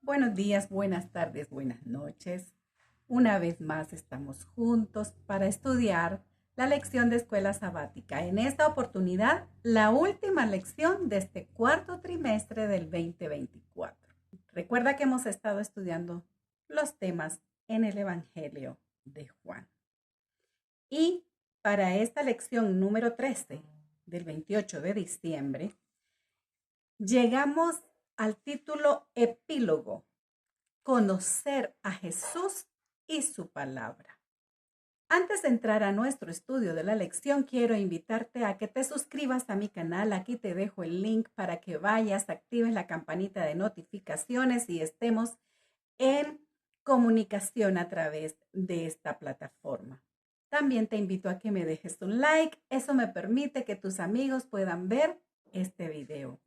Buenos días, buenas tardes, buenas noches. Una vez más estamos juntos para estudiar la lección de escuela sabática. En esta oportunidad, la última lección de este cuarto trimestre del 2024. Recuerda que hemos estado estudiando los temas en el Evangelio de Juan. Y para esta lección número 13 del 28 de diciembre, llegamos al título epílogo: conocer a Jesús y su palabra. Antes de entrar a nuestro estudio de la lección, quiero invitarte a que te suscribas a mi canal. Aquí te dejo el link para que vayas, actives la campanita de notificaciones y estemos en comunicación a través de esta plataforma. También te invito a que me dejes un like. Eso me permite que tus amigos puedan ver este video.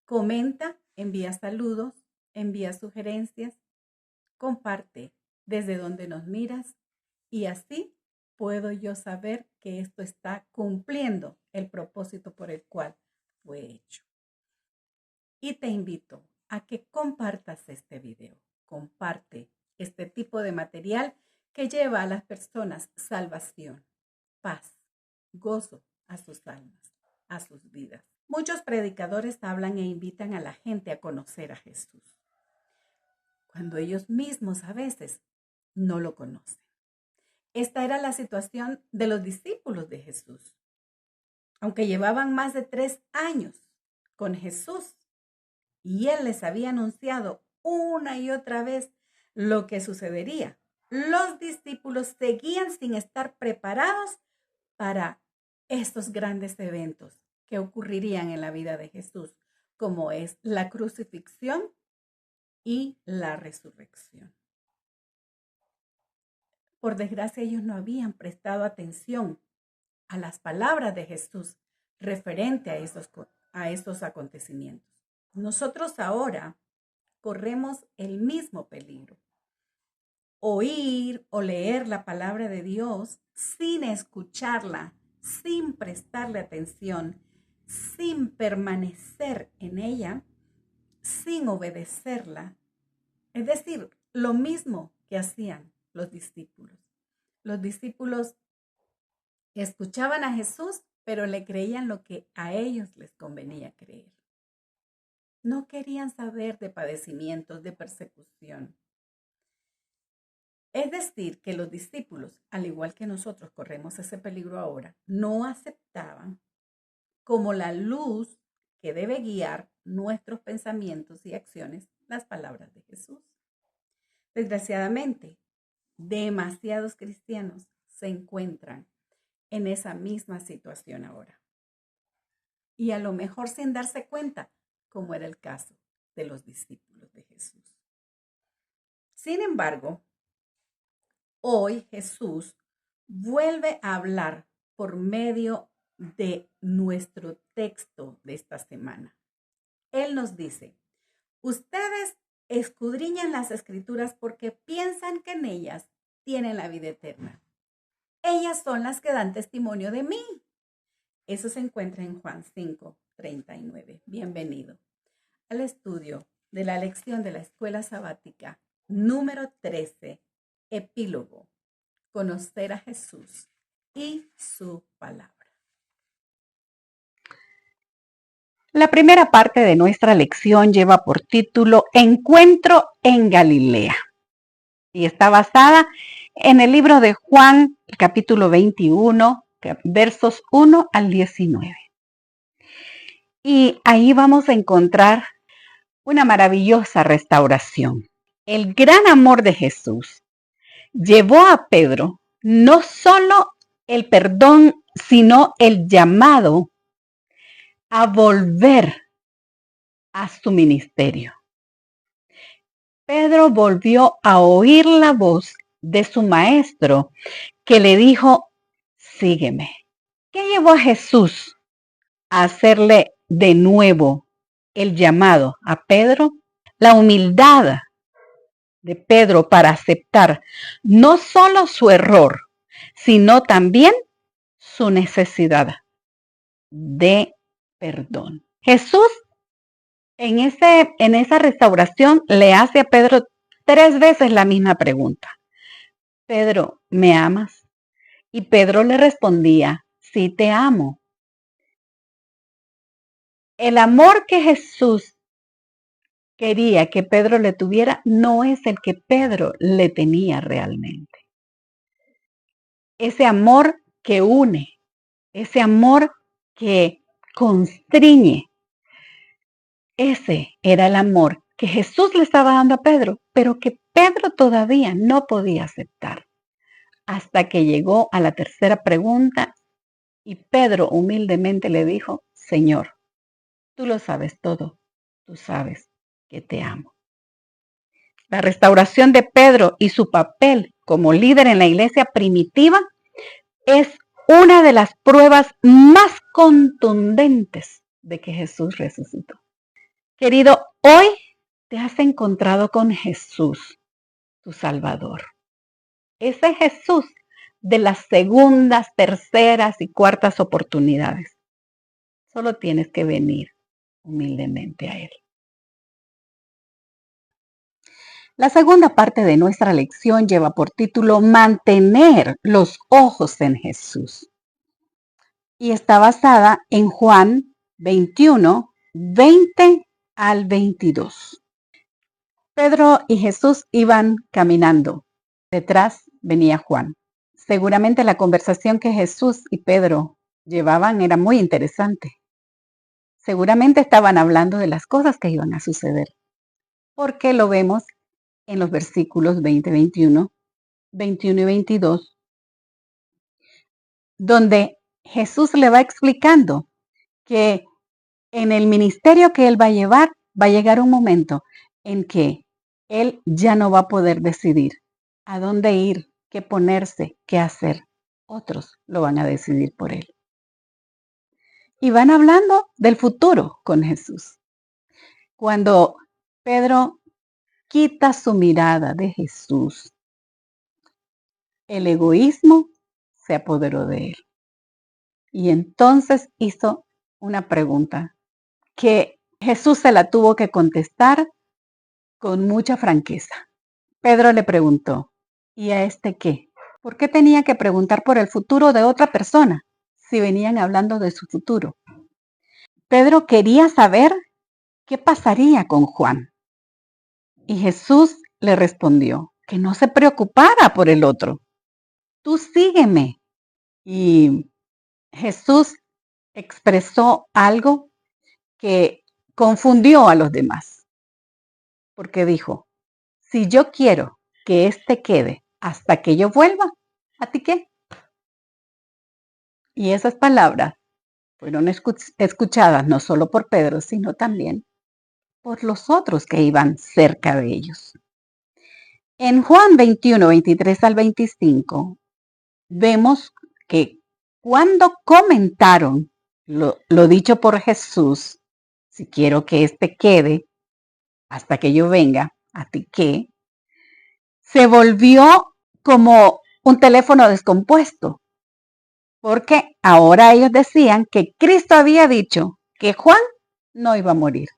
Comenta, envía saludos, envía sugerencias, comparte desde donde nos miras y así puedo yo saber que esto está cumpliendo el propósito por el cual fue hecho. Y te invito a que compartas este video. Comparte este tipo de material que lleva a las personas salvación, paz, gozo a sus almas, a sus vidas. Muchos predicadores hablan e invitan a la gente a conocer a Jesús, cuando ellos mismos a veces no lo conocen. Esta era la situación de los discípulos de Jesús. Aunque llevaban más de 3 años con Jesús y Él les había anunciado una y otra vez lo que sucedería, los discípulos seguían sin estar preparados para estos grandes eventos que ocurrirían en la vida de Jesús, como es la crucifixión y la resurrección. Por desgracia, ellos no habían prestado atención a las palabras de Jesús referente a esos acontecimientos. Nosotros ahora corremos el mismo peligro: oír o leer la palabra de Dios sin escucharla, sin prestarle atención, sin permanecer en ella, sin obedecerla. Es decir, lo mismo que hacían los discípulos. Los discípulos escuchaban a Jesús, pero le creían lo que a ellos les convenía creer. No querían saber de padecimientos, de persecución. Es decir, que los discípulos, al igual que nosotros corremos ese peligro ahora, no aceptaban como la luz que debe guiar nuestros pensamientos y acciones las palabras de Jesús. Desgraciadamente, demasiados cristianos se encuentran en esa misma situación ahora. Y a lo mejor sin darse cuenta, como era el caso de los discípulos de Jesús. Sin embargo, hoy Jesús vuelve a hablar por medio de nuestro texto de esta semana. Él nos dice: ustedes escudriñan las escrituras porque piensan que en ellas tienen la vida eterna. Ellas son las que dan testimonio de mí. Eso se encuentra en Juan 5:39. Bienvenido al estudio de la lección de la escuela sabática número 13, epílogo: conocer a Jesús y su palabra. La primera parte de nuestra lección lleva por título Encuentro en Galilea y está basada en el libro de Juan, capítulo 21, versos 1 al 19. Y ahí vamos a encontrar una maravillosa restauración. El gran amor de Jesús llevó a Pedro no solo el perdón, sino el llamado a volver a su ministerio. Pedro volvió a oír la voz de su maestro que le dijo: sígueme. ¿Qué llevó a Jesús a hacerle de nuevo el llamado a Pedro? La humildad de Pedro para aceptar no solo su error, sino también su necesidad de perdón. Jesús En esa restauración le hace a Pedro 3 veces la misma pregunta. Pedro, ¿me amas? Y Pedro le respondía, sí te amo. El amor que Jesús quería que Pedro le tuviera no es el que Pedro le tenía realmente. Ese amor que une, ese amor que constriñe, ese era el amor que Jesús le estaba dando a Pedro, pero que Pedro todavía no podía aceptar. Hasta que llegó a la tercera pregunta y Pedro humildemente le dijo, Señor, tú lo sabes todo, tú sabes que te amo. La restauración de Pedro y su papel como líder en la iglesia primitiva es una de las pruebas más contundentes de que Jesús resucitó. Querido, hoy te has encontrado con Jesús, tu Salvador. Ese Jesús de las segundas, terceras y cuartas oportunidades. Solo tienes que venir humildemente a Él. La segunda parte de nuestra lección lleva por título Mantener los ojos en Jesús. Y está basada en Juan 21, 20 al 22. Pedro y Jesús iban caminando. Detrás venía Juan. Seguramente la conversación que Jesús y Pedro llevaban era muy interesante. Seguramente estaban hablando de las cosas que iban a suceder, porque lo vemos en los versículos 20, 21 y 22, donde Jesús le va explicando que en el ministerio que él va a llevar, va a llegar un momento en que él ya no va a poder decidir a dónde ir, qué ponerse, qué hacer. Otros lo van a decidir por él. Y van hablando del futuro con Jesús. Cuando Pedro quita su mirada de Jesús, el egoísmo se apoderó de él. Y entonces hizo una pregunta que Jesús se la tuvo que contestar con mucha franqueza. Pedro le preguntó, ¿y a este qué? ¿Por qué tenía que preguntar por el futuro de otra persona si venían hablando de su futuro? Pedro quería saber qué pasaría con Juan. Y Jesús le respondió que no se preocupara por el otro. Tú sígueme. Y Jesús expresó algo que confundió a los demás, porque dijo, si yo quiero que éste quede hasta que yo vuelva, ¿a ti qué? Y esas palabras fueron escuchadas no solo por Pedro, sino también por los otros que iban cerca de ellos. En Juan 21, 23 al 25, vemos que cuando comentaron lo dicho por Jesús, si quiero que éste quede hasta que yo venga, ¿a ti qué? Se volvió como un teléfono descompuesto, porque ahora ellos decían que Cristo había dicho que Juan no iba a morir.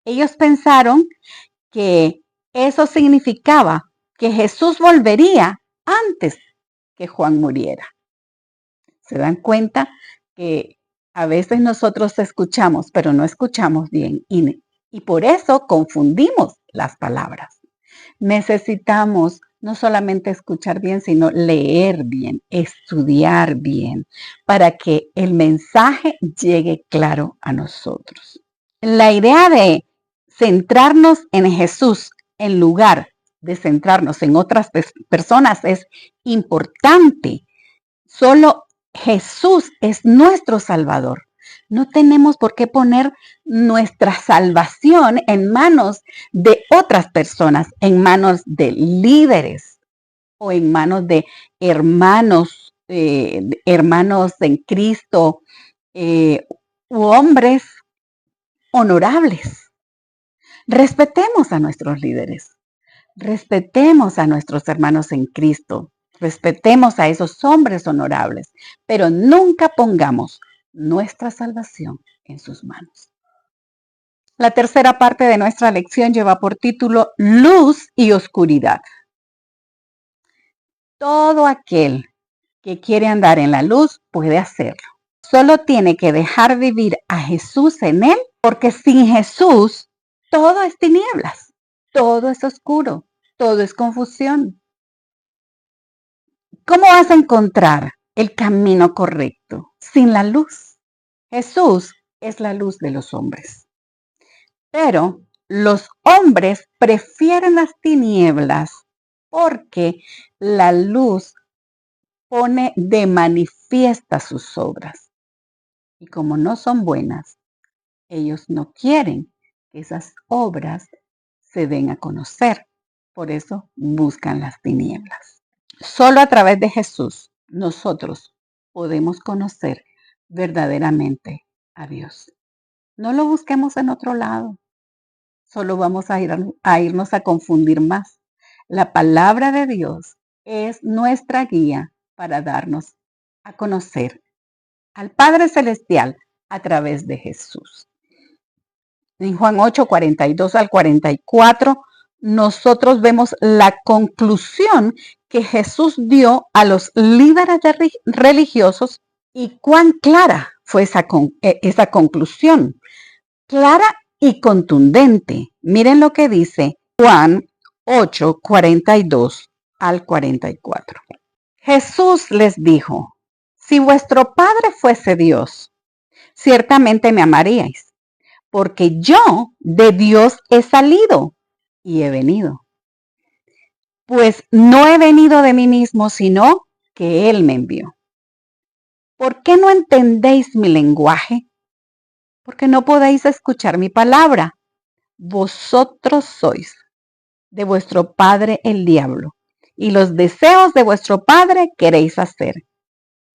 Ellos pensaron que eso significaba que Jesús volvería antes que Juan muriera. ¿Se dan cuenta que a veces nosotros escuchamos, pero no escuchamos bien y por eso confundimos las palabras? Necesitamos no solamente escuchar bien, sino leer bien, estudiar bien, para que el mensaje llegue claro a nosotros. La idea de centrarnos en Jesús en lugar de centrarnos en otras personas es importante. Solo Jesús es nuestro Salvador. No tenemos por qué poner nuestra salvación en manos de otras personas, en manos de líderes o en manos de hermanos, hermanos en Cristo u hombres honorables. Respetemos a nuestros líderes, respetemos a nuestros hermanos en Cristo, respetemos a esos hombres honorables, pero nunca pongamos nuestra salvación en sus manos. La tercera parte de nuestra lección lleva por título Luz y Oscuridad. Todo aquel que quiere andar en la luz puede hacerlo. Solo tiene que dejar vivir a Jesús en él, porque sin Jesús todo es tinieblas, todo es oscuro, todo es confusión. ¿Cómo vas a encontrar el camino correcto sin la luz? Jesús es la luz de los hombres. Pero los hombres prefieren las tinieblas porque la luz pone de manifiesta sus obras. Y como no son buenas, ellos no quieren que esas obras se den a conocer. Por eso buscan las tinieblas. Solo a través de Jesús nosotros podemos conocer verdaderamente a Dios. No lo busquemos en otro lado. Solo vamos a irnos a confundir más. La palabra de Dios es nuestra guía para darnos a conocer al Padre Celestial a través de Jesús. En Juan 8, 42 al 44, nosotros vemos la conclusión que Jesús dio a los líderes religiosos y cuán clara fue esa conclusión. Clara y contundente. Miren lo que dice Juan 8, 42 al 44. Jesús les dijo, si vuestro Padre fuese Dios, ciertamente me amaríais, porque yo de Dios he salido y he venido. Pues no he venido de mí mismo, sino que Él me envió. ¿Por qué no entendéis mi lenguaje? Porque no podéis escuchar mi palabra. Vosotros sois de vuestro padre el diablo, y los deseos de vuestro padre queréis hacer.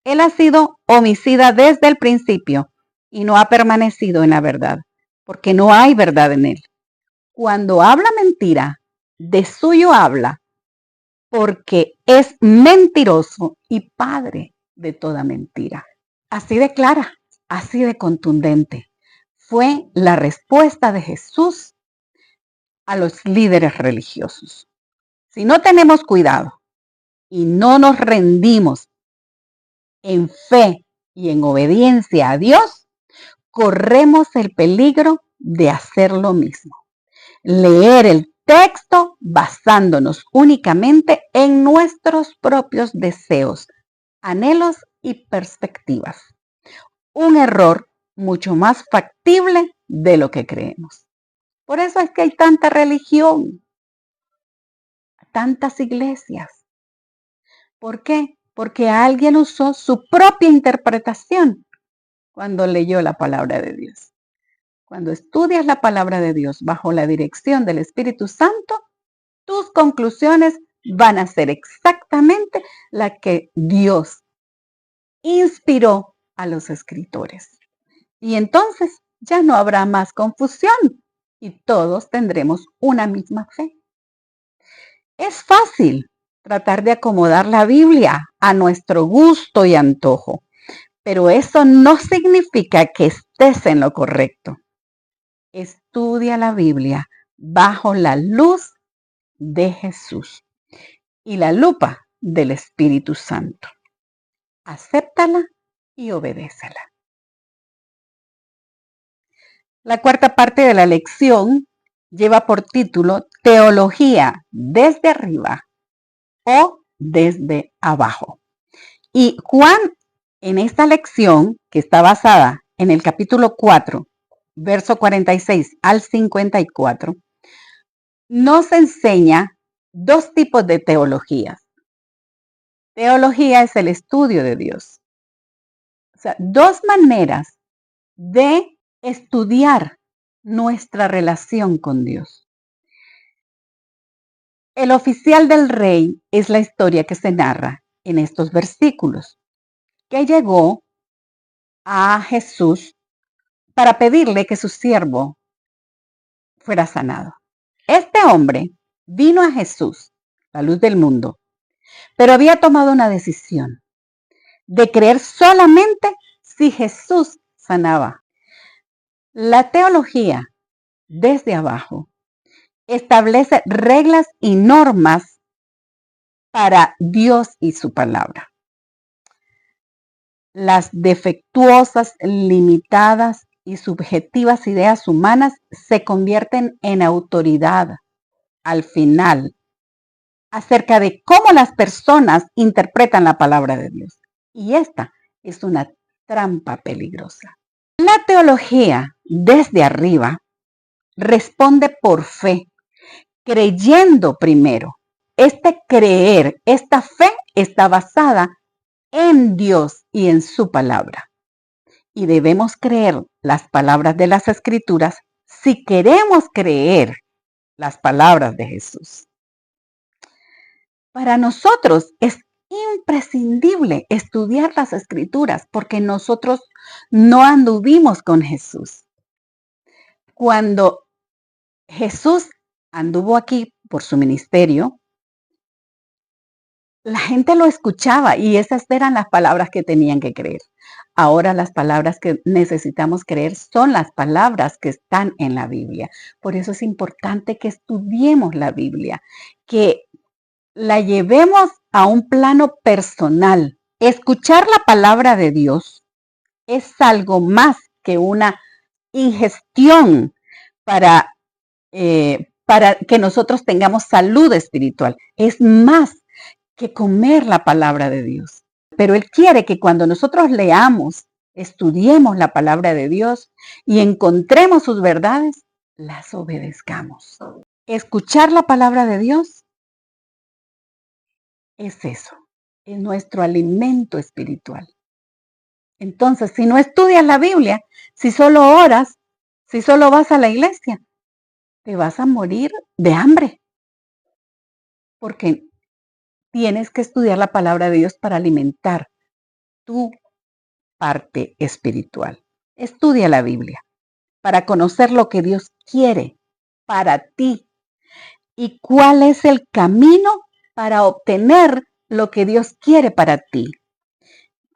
Él ha sido homicida desde el principio y no ha permanecido en la verdad, porque no hay verdad en él. Cuando habla mentira, de suyo habla, porque es mentiroso y padre de toda mentira. Así de clara, así de contundente fue la respuesta de Jesús a los líderes religiosos. Si no tenemos cuidado y no nos rendimos en fe y en obediencia a Dios, corremos el peligro de hacer lo mismo. Leer el texto basándonos únicamente en nuestros propios deseos, anhelos y perspectivas. Un error mucho más factible de lo que creemos. Por eso es que hay tanta religión, tantas iglesias. ¿Por qué? Porque alguien usó su propia interpretación cuando leyó la palabra de Dios. Cuando estudias la palabra de Dios bajo la dirección del Espíritu Santo, tus conclusiones van a ser exactamente la que Dios inspiró a los escritores. Y entonces ya no habrá más confusión y todos tendremos una misma fe. Es fácil tratar de acomodar la Biblia a nuestro gusto y antojo, pero eso no significa que estés en lo correcto. Estudia la Biblia bajo la luz de Jesús y la lupa del Espíritu Santo. Acéptala y obedécela. La cuarta parte de la lección lleva por título Teología desde arriba o desde abajo. Y Juan, en esta lección, que está basada en el capítulo 4, verso 46 al 54, nos enseña dos tipos de teologías. Teología es el estudio de Dios. O sea, dos maneras de estudiar nuestra relación con Dios. El oficial del rey es la historia que se narra en estos versículos, que llegó a Jesús para pedirle que su siervo fuera sanado. Este hombre vino a Jesús, la luz del mundo, pero había tomado una decisión de creer solamente si Jesús sanaba. La teología desde abajo, establece reglas y normas para Dios y su palabra. Las defectuosas, limitadas y subjetivas ideas humanas se convierten en autoridad al final acerca de cómo las personas interpretan la palabra de Dios. Y esta es una trampa peligrosa. La teología desde arriba responde por fe, creyendo primero. Este creer, esta fe está basada en Dios y en su palabra. Y debemos creer las palabras de las Escrituras si queremos creer las palabras de Jesús. Para nosotros es imprescindible estudiar las Escrituras porque nosotros no anduvimos con Jesús. Cuando Jesús anduvo aquí por su ministerio, la gente lo escuchaba y esas eran las palabras que tenían que creer. Ahora las palabras que necesitamos creer son las palabras que están en la Biblia. Por eso es importante que estudiemos la Biblia, que la llevemos a un plano personal. Escuchar la palabra de Dios es algo más que una ingestión para que nosotros tengamos salud espiritual. Es más que comer la palabra de Dios. Pero Él quiere que cuando nosotros leamos, estudiemos la palabra de Dios y encontremos sus verdades, las obedezcamos. Escuchar la palabra de Dios es eso, es nuestro alimento espiritual. Entonces, si no estudias la Biblia, si solo oras, si solo vas a la iglesia, te vas a morir de hambre. Porque tienes que estudiar la palabra de Dios para alimentar tu parte espiritual. Estudia la Biblia para conocer lo que Dios quiere para ti y cuál es el camino para obtener lo que Dios quiere para ti.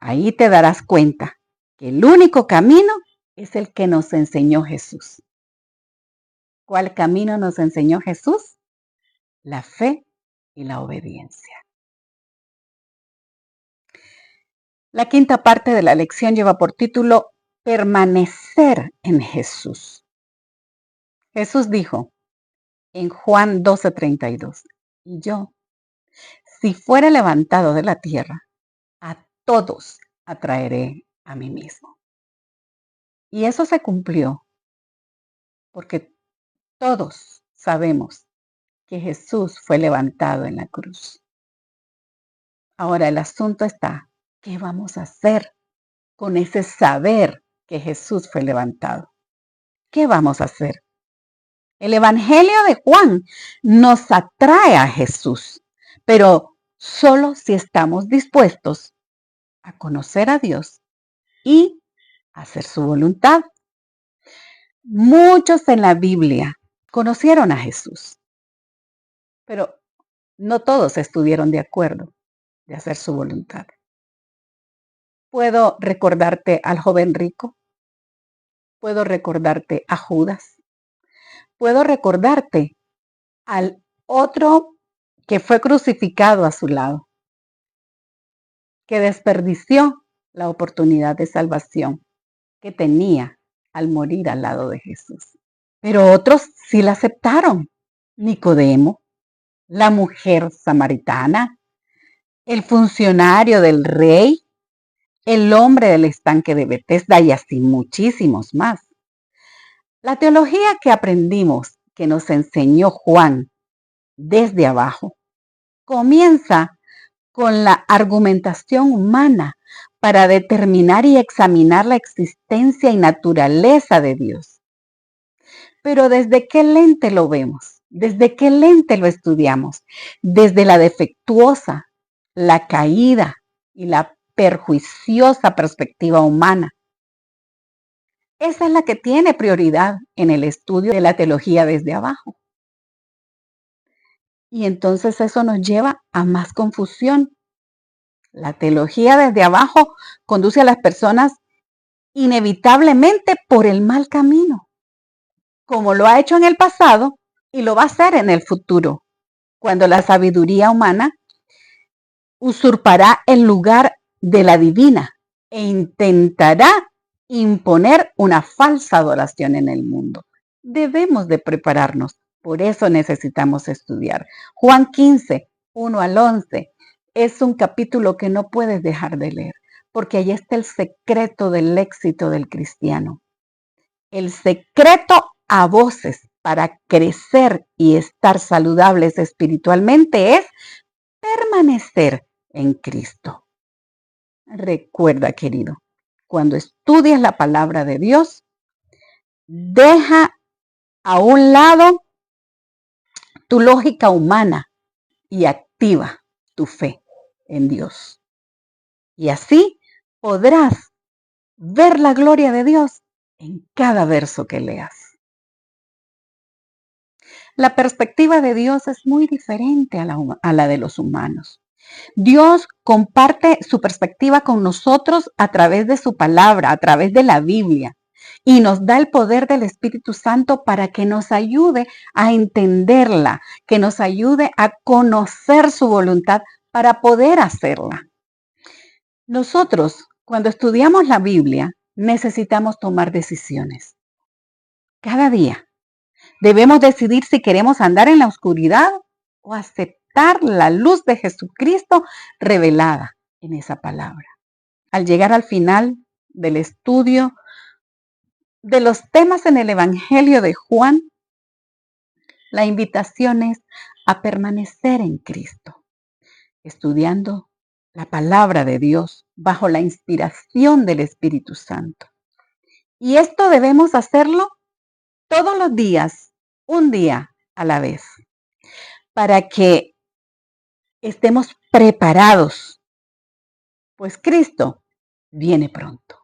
Ahí te darás cuenta que el único camino es el que nos enseñó Jesús. ¿Cuál camino nos enseñó Jesús? La fe y la obediencia. La quinta parte de la lección lleva por título Permanecer en Jesús. Jesús dijo en Juan 12:32, y yo, si fuera levantado de la tierra, a todos atraeré a mí mismo. Y eso se cumplió porque todos sabemos que Jesús fue levantado en la cruz. Ahora el asunto está, ¿qué vamos a hacer con ese saber que Jesús fue levantado? ¿Qué vamos a hacer? El Evangelio de Juan nos atrae a Jesús, pero solo si estamos dispuestos a conocer a Dios y hacer su voluntad. Muchos en la Biblia conocieron a Jesús, pero no todos estuvieron de acuerdo de hacer su voluntad. Puedo recordarte al joven rico, puedo recordarte a Judas, puedo recordarte al otro que fue crucificado a su lado, que desperdició la oportunidad de salvación que tenía al morir al lado de Jesús. Pero otros sí la aceptaron. Nicodemo, la mujer samaritana, el funcionario del rey, el hombre del estanque de Betesda y así muchísimos más. La teología que aprendimos, que nos enseñó Juan desde abajo, comienza con la argumentación humana para determinar y examinar la existencia y naturaleza de Dios. Pero ¿desde qué lente lo vemos? ¿Desde qué lente lo estudiamos? Desde la defectuosa, la caída y la perjuiciosa perspectiva humana. Esa es la que tiene prioridad en el estudio de la teología desde abajo. Y entonces eso nos lleva a más confusión. La teología desde abajo conduce a las personas inevitablemente por el mal camino. como lo ha hecho en el pasado y lo va a hacer en el futuro, cuando la sabiduría humana usurpará el lugar de la divina e intentará imponer una falsa adoración en el mundo. Debemos de prepararnos, por eso necesitamos estudiar. Juan 15, 1 al 11, es un capítulo que no puedes dejar de leer, porque ahí está el secreto del éxito del cristiano. El secreto a voces para crecer y estar saludables espiritualmente es permanecer en Cristo. Recuerda, querido, cuando estudias la palabra de Dios, deja a un lado tu lógica humana y activa tu fe en Dios. Y así podrás ver la gloria de Dios en cada verso que leas. La perspectiva de Dios es muy diferente a la de los humanos. Dios comparte su perspectiva con nosotros a través de su palabra, a través de la Biblia, y nos da el poder del Espíritu Santo para que nos ayude a entenderla, que nos ayude a conocer su voluntad para poder hacerla. Nosotros, cuando estudiamos la Biblia, necesitamos tomar decisiones. Cada día debemos decidir si queremos andar en la oscuridad o aceptar la luz de Jesucristo revelada en esa palabra. Al llegar al final del estudio de los temas en el Evangelio de Juan, la invitación es a permanecer en Cristo, estudiando la palabra de Dios bajo la inspiración del Espíritu Santo. Y esto debemos hacerlo todos los días, un día a la vez, para que estemos preparados, pues Cristo viene pronto.